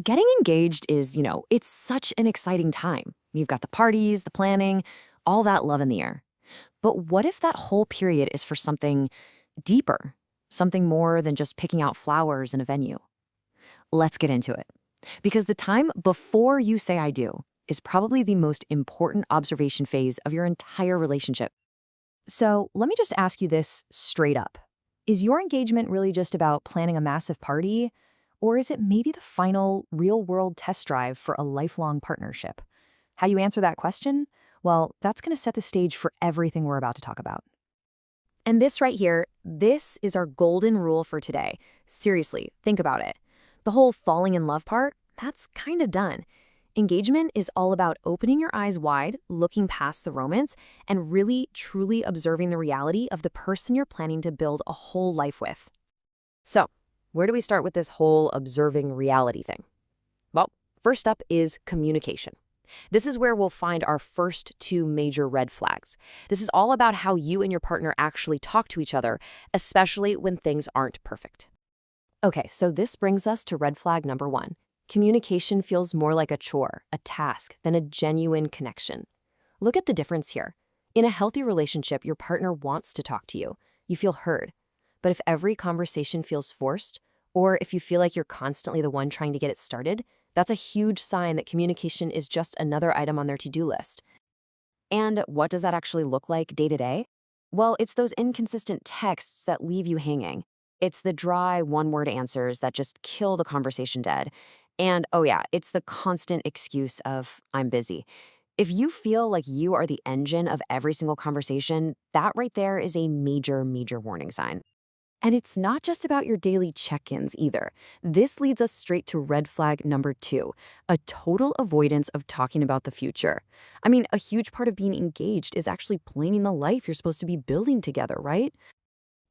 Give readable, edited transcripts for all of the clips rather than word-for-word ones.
Getting engaged is, it's such an exciting time. You've got the parties, the planning, all that love in the air. But what if that whole period is for something deeper, something more than just picking out flowers in a venue? Let's get into it. Because the time before you say I do is probably the most important observation phase of your entire relationship. So let me just ask you this straight up. Is your engagement really just about planning a massive party? Or is it maybe the final real-world test drive for a lifelong partnership? How you answer that question? Well, that's going to set the stage for everything we're about to talk about. And this right here, this is our golden rule for today. Seriously, think about it. The whole falling in love part, that's kind of done. Engagement is all about opening your eyes wide, looking past the romance, and really, truly observing the reality of the person you're planning to build a whole life with. So, where do we start with this whole observing reality thing? Well, first up is communication. This is where we'll find our first two major red flags. This is all about how you and your partner actually talk to each other, especially when things aren't perfect. Okay, so this brings us to red flag number 1. Communication feels more like a chore, a task, than a genuine connection. Look at the difference here. In a healthy relationship, your partner wants to talk to you. You feel heard. But if every conversation feels forced, or if you feel like you're constantly the one trying to get it started, that's a huge sign that communication is just another item on their to-do list. And what does that actually look like day to day? Well, it's those inconsistent texts that leave you hanging. It's the dry, one-word answers that just kill the conversation dead. And, oh yeah, it's the constant excuse of, I'm busy. If you feel like you are the engine of every single conversation, that right there is a major, major warning sign. And it's not just about your daily check-ins either. This leads us straight to red flag number 2, a total avoidance of talking about the future. I mean, a huge part of being engaged is actually planning the life you're supposed to be building together, right?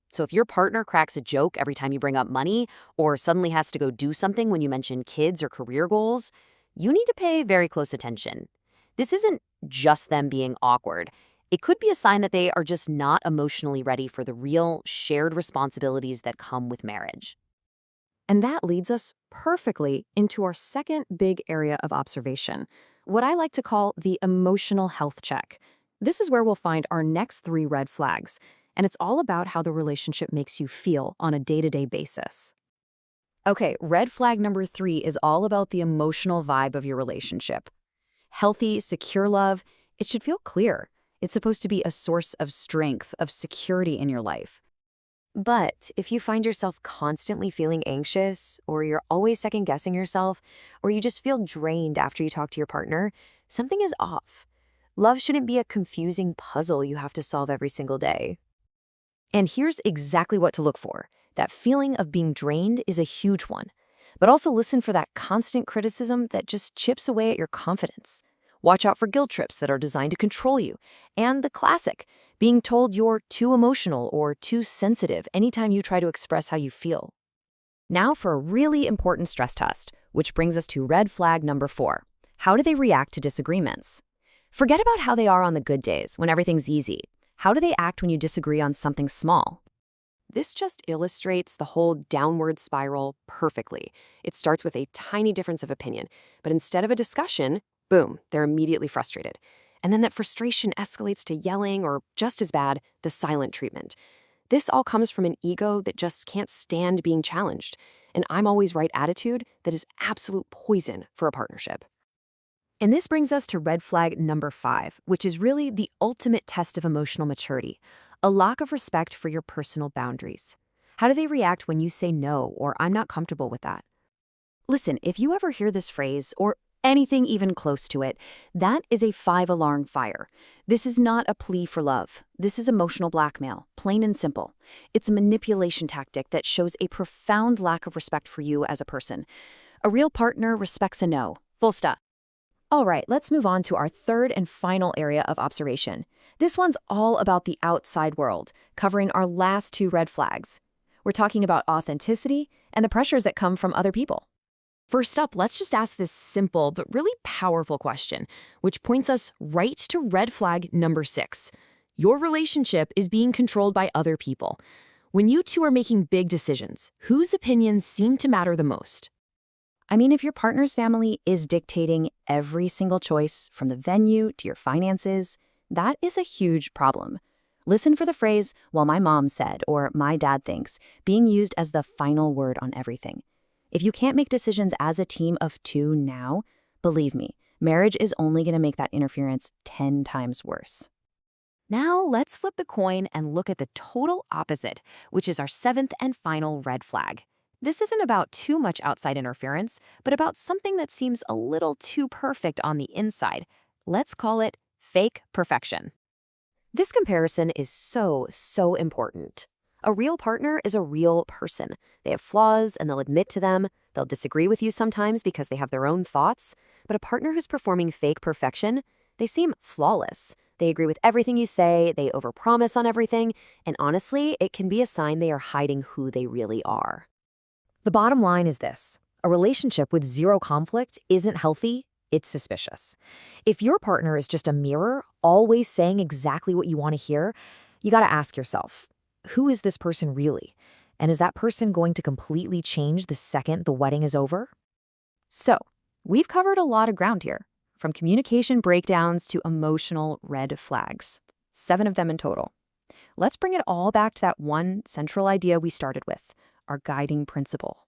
So if your partner cracks a joke every time you bring up money, or suddenly has to go do something when you mention kids or career goals, you need to pay very close attention. This isn't just them being awkward. It could be a sign that they are just not emotionally ready for the real shared responsibilities that come with marriage. And that leads us perfectly into our second big area of observation, what I like to call the emotional health check. This is where we'll find our next 3 red flags, and it's all about how the relationship makes you feel on a day-to-day basis. Okay, red flag number 3 is all about the emotional vibe of your relationship. Healthy, secure love, it should feel clear. It's supposed to be a source of strength, of security in your life. But if you find yourself constantly feeling anxious, or you're always second-guessing yourself, or you just feel drained after you talk to your partner, something is off. Love shouldn't be a confusing puzzle you have to solve every single day. And here's exactly what to look for. That feeling of being drained is a huge one. But also listen for that constant criticism that just chips away at your confidence. Watch out for guilt trips that are designed to control you. And the classic, being told you're too emotional or too sensitive anytime you try to express how you feel. Now for a really important stress test, which brings us to red flag number 4. How do they react to disagreements? Forget about how they are on the good days, when everything's easy. How do they act when you disagree on something small? This just illustrates the whole downward spiral perfectly. It starts with a tiny difference of opinion, but instead of a discussion, boom, they're immediately frustrated. And then that frustration escalates to yelling or, just as bad, the silent treatment. This all comes from an ego that just can't stand being challenged, an I'm always right attitude that is absolute poison for a partnership. And this brings us to red flag number 5, which is really the ultimate test of emotional maturity, a lack of respect for your personal boundaries. How do they react when you say no or I'm not comfortable with that? Listen, if you ever hear this phrase or anything even close to it, that is a 5-alarm fire. This is not a plea for love. This is emotional blackmail, plain and simple. It's a manipulation tactic that shows a profound lack of respect for you as a person. A real partner respects a no, full stop. All right, let's move on to our third and final area of observation. This one's all about the outside world, covering our last 2 red flags. We're talking about authenticity and the pressures that come from other people. First up, let's just ask this simple but really powerful question, which points us right to red flag number 6. Your relationship is being controlled by other people. When you two are making big decisions, whose opinions seem to matter the most? I mean, if your partner's family is dictating every single choice from the venue to your finances, that is a huge problem. Listen for the phrase, well, my mom said, or my dad thinks, being used as the final word on everything. If you can't make decisions as a team of two now, believe me, marriage is only going to make that interference 10 times worse. Now, let's flip the coin and look at the total opposite, which is our seventh and final red flag. This isn't about too much outside interference, but about something that seems a little too perfect on the inside. Let's call it fake perfection. This comparison is so important. A real partner is a real person. They have flaws and they'll admit to them. They'll disagree with you sometimes because they have their own thoughts. But a partner who's performing fake perfection, they seem flawless. They agree with everything you say, they overpromise on everything, and honestly, it can be a sign they are hiding who they really are. The bottom line is this: a relationship with zero conflict isn't healthy, it's suspicious. If your partner is just a mirror, always saying exactly what you want to hear, you gotta ask yourself, who is this person really? And is that person going to completely change the second the wedding is over? So, we've covered a lot of ground here, from communication breakdowns to emotional red flags. 7 of them in total. Let's bring it all back to that one central idea we started with, our guiding principle.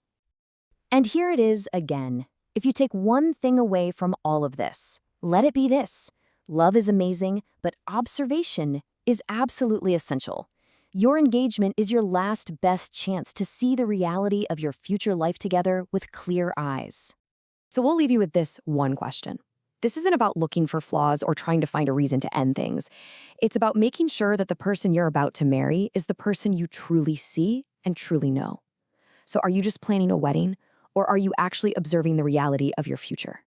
And here it is again. If you take one thing away from all of this, let it be this: love is amazing, but observation is absolutely essential. Your engagement is your last best chance to see the reality of your future life together with clear eyes. So we'll leave you with this one question. This isn't about looking for flaws or trying to find a reason to end things. It's about making sure that the person you're about to marry is the person you truly see and truly know. So are you just planning a wedding, or are you actually observing the reality of your future?